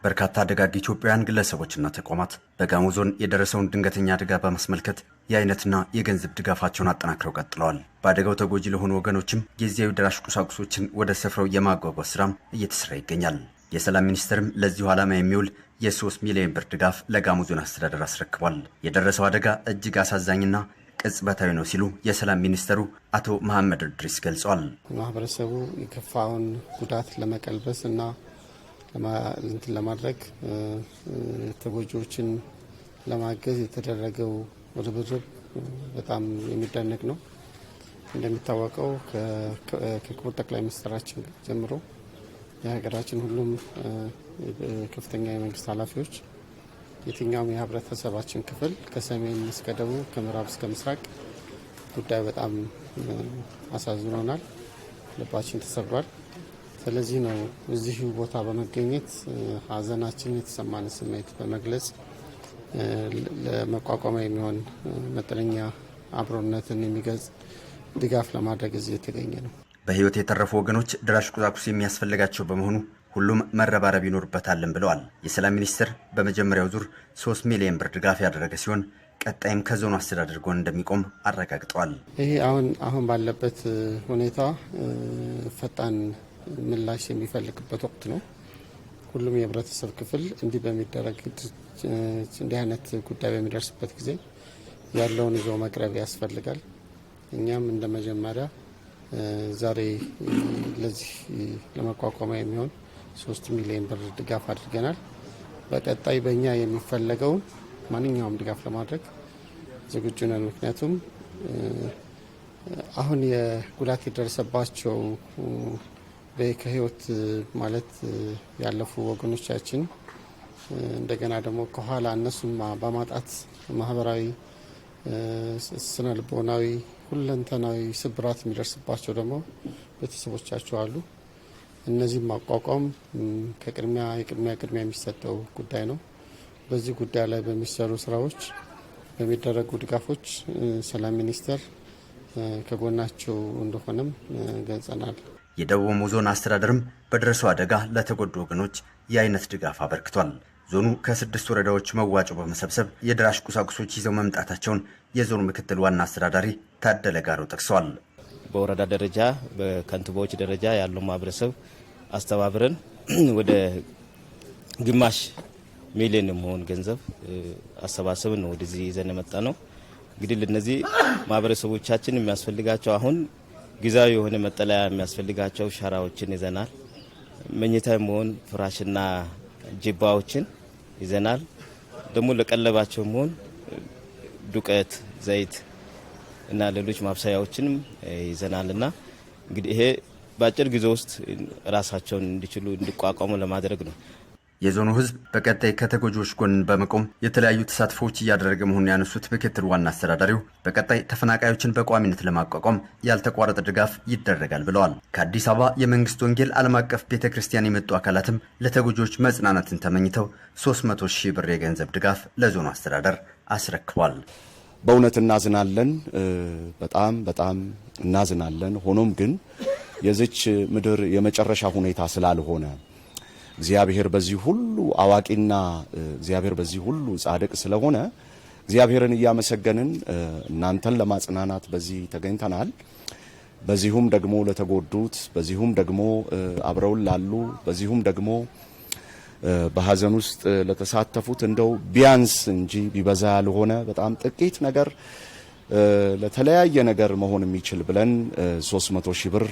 በርካታ ደጋግ ኢትዮጵያውያን ግለሰቦችና ተቋማት በጋሞ ዞን የደረሰውን ድንገተኛ አደጋ በማስመልከት የአይነትና የገንዘብ ድጋፋቸውን አጠናክረው ቀጥለዋል። በአደጋው ተጎጂ ለሆኑ ወገኖችም ጊዜያዊ ደራሽ ቁሳቁሶችን ወደ ስፍራው የማጓጓዝ ስራም እየተሰራ ይገኛል። የሰላም ሚኒስቴርም ለዚሁ ዓላማ የሚውል የ3 ሚሊዮን ብር ድጋፍ ለጋሞ ዞን አስተዳደር አስረክቧል። የደረሰው አደጋ እጅግ አሳዛኝና ቅጽበታዊ ነው ሲሉ የሰላም ሚኒስተሩ አቶ መሐመድ እድሪስ ገልጸዋል። ማህበረሰቡ የከፋውን ጉዳት ለመቀልበስ እና ለማድረግ ተጎጂዎችን ለማገዝ የተደረገው ርብርብ በጣም የሚደነቅ ነው። እንደሚታወቀው ከክቡር ጠቅላይ ሚኒስትራችን ጀምሮ የሀገራችን ሁሉም ከፍተኛ የመንግስት ኃላፊዎች የትኛውም የህብረተሰባችን ክፍል ከሰሜን እስከ ደቡብ ከምዕራብ እስከ ምስራቅ ጉዳይ በጣም አሳዝኖናል፣ ልባችን ተሰብሯል። ስለዚህ ነው እዚህ ቦታ በመገኘት ሀዘናችን የተሰማን ስሜት በመግለጽ ለመቋቋሚያ የሚሆን መጠነኛ አብሮነትን የሚገልጽ ድጋፍ ለማድረግ እዚህ የተገኘ ነው። በህይወት የተረፉ ወገኖች ደራሽ ቁሳቁስ የሚያስፈልጋቸው በመሆኑ ሁሉም መረባረብ ይኖርበታልን ብለዋል። የሰላም ሚኒስቴር በመጀመሪያው ዙር 3 ሚሊዮን ብር ድጋፍ ያደረገ ሲሆን ቀጣይም ከዞኑ አስተዳደር ጎን እንደሚቆም አረጋግጠዋል። ይሄ አሁን ባለበት ሁኔታ ፈጣን ምላሽ የሚፈልግበት ወቅት ነው። ሁሉም የህብረተሰብ ክፍል እንዲህ አይነት ጉዳይ በሚደርስበት ጊዜ ያለውን ይዞ መቅረብ ያስፈልጋል። እኛም እንደ መጀመሪያ ዛሬ ለዚህ ለመቋቋሚያ የሚሆን 3 ሚሊዮን ብር ድጋፍ አድርገናል። በቀጣይ በእኛ የሚፈለገውን ማንኛውም ድጋፍ ለማድረግ ዝግጁ ነን። ምክንያቱም አሁን የጉዳት የደረሰባቸው ከህይወት ማለት ያለፉ ወገኖቻችን እንደገና ደግሞ ከኋላ እነሱን በማጣት ማህበራዊ፣ ስነ ልቦናዊ፣ ሁለንተናዊ ስብራት የሚደርስባቸው ደግሞ ቤተሰቦቻቸው አሉ። እነዚህም ማቋቋም ቅድሚያ የሚሰጠው ጉዳይ ነው። በዚህ ጉዳይ ላይ በሚሰሩ ስራዎች፣ በሚደረጉ ድጋፎች ሰላም ሚኒስቴር ከጎናቸው እንደሆነም ገልጸናል። የደቡብ ኦሞ ዞን አስተዳደርም በደረሰው አደጋ ለተጎዱ ወገኖች የአይነት ድጋፍ አበርክቷል። ዞኑ ከ6 ወረዳዎች መዋጮ በመሰብሰብ የደራሽ ቁሳቁሶች ይዘው መምጣታቸውን የዞኑ ምክትል ዋና አስተዳዳሪ ታደለ ጋሮ ጠቅሰዋል። በወረዳ ደረጃ በከንቲባዎች ደረጃ ያለው ማህበረሰብ አስተባብረን ወደ ግማሽ ሚሊዮን የሚሆን ገንዘብ አሰባሰብን ነው ወደዚህ ይዘን የመጣ ነው። እንግዲህ ለነዚህ ማህበረሰቦቻችን የሚያስፈልጋቸው አሁን ጊዜያዊ የሆነ መጠለያ የሚያስፈልጋቸው ሸራዎችን ይዘናል። መኝታ የሚሆን ፍራሽና ጅባዎችን ይዘናል። ደግሞ ለቀለባቸው የሚሆን ዱቄት፣ ዘይት እና ሌሎች ማብሰያዎችንም ይዘናልና እንግዲህ ይሄ በአጭር ጊዜ ውስጥ ራሳቸውን እንዲችሉ እንዲቋቋሙ ለማድረግ ነው። የዞኑ ህዝብ በቀጣይ ከተጎጂዎች ጎን በመቆም የተለያዩ ተሳትፎዎች እያደረገ መሆኑን ያነሱት ምክትል ዋና አስተዳዳሪው በቀጣይ ተፈናቃዮችን በቋሚነት ለማቋቋም ያልተቋረጠ ድጋፍ ይደረጋል ብለዋል። ከአዲስ አበባ የመንግስት ወንጌል ዓለም አቀፍ ቤተክርስቲያን የመጡ አካላትም ለተጎጂዎች መጽናናትን ተመኝተው 300 ሺህ ብር የገንዘብ ድጋፍ ለዞኑ አስተዳደር አስረክቧል። በእውነት እናዝናለን፣ በጣም እናዝናለን። ሆኖም ግን የዚች ምድር የመጨረሻ ሁኔታ ስላልሆነ እግዚአብሔር በዚህ ሁሉ አዋቂና እግዚአብሔር በዚህ ሁሉ ጻድቅ ስለሆነ እግዚአብሔርን እያመሰገንን እናንተን ለማጽናናት በዚህ ተገኝተናል። በዚሁም ደግሞ ለተጎዱት፣ በዚሁም ደግሞ አብረውን ላሉ፣ በዚሁም ደግሞ በሐዘን ውስጥ ለተሳተፉት እንደው ቢያንስ እንጂ ቢበዛ ያልሆነ በጣም ጥቂት ነገር ለተለያየ ነገር መሆን የሚችል ብለን 300 ሺህ ብር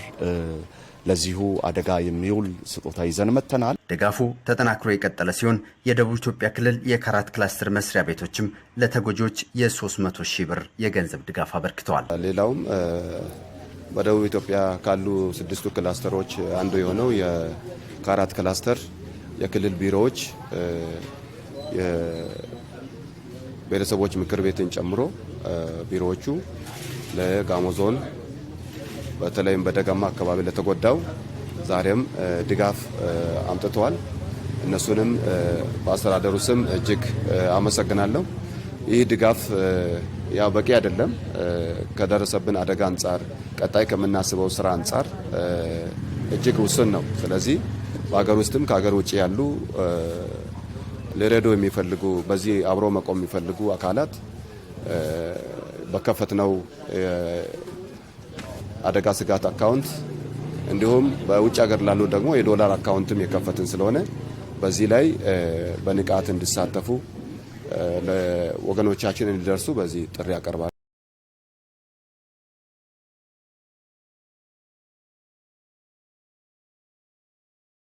ለዚሁ አደጋ የሚውል ስጦታ ይዘን መተናል። ድጋፉ ተጠናክሮ የቀጠለ ሲሆን የደቡብ ኢትዮጵያ ክልል የካራት ክላስተር መስሪያ ቤቶችም ለተጎጂዎች የ300 ሺህ ብር የገንዘብ ድጋፍ አበርክተዋል። ሌላውም በደቡብ ኢትዮጵያ ካሉ 6ቱ ክላስተሮች አንዱ የሆነው የካራት ክላስተር የክልል ቢሮዎች የብሔረሰቦች ምክር ቤትን ጨምሮ ቢሮዎቹ ለጋሞ ዞን በተለይም በደጋማ አካባቢ ለተጎዳው ዛሬም ድጋፍ አምጥተዋል። እነሱንም በአስተዳደሩ ስም እጅግ አመሰግናለሁ። ይህ ድጋፍ ያው በቂ አይደለም። ከደረሰብን አደጋ አንጻር፣ ቀጣይ ከምናስበው ስራ አንጻር እጅግ ውስን ነው። ስለዚህ በሀገር ውስጥም ከሀገር ውጭ ያሉ ሊረዱ የሚፈልጉ በዚህ አብሮ መቆም የሚፈልጉ አካላት በከፈትነው አደጋ ስጋት አካውንት እንዲሁም በውጭ ሀገር ላሉ ደግሞ የዶላር አካውንትም የከፈትን ስለሆነ በዚህ ላይ በንቃት እንዲሳተፉ ለወገኖቻችን እንዲደርሱ በዚህ ጥሪ ያቀርባል።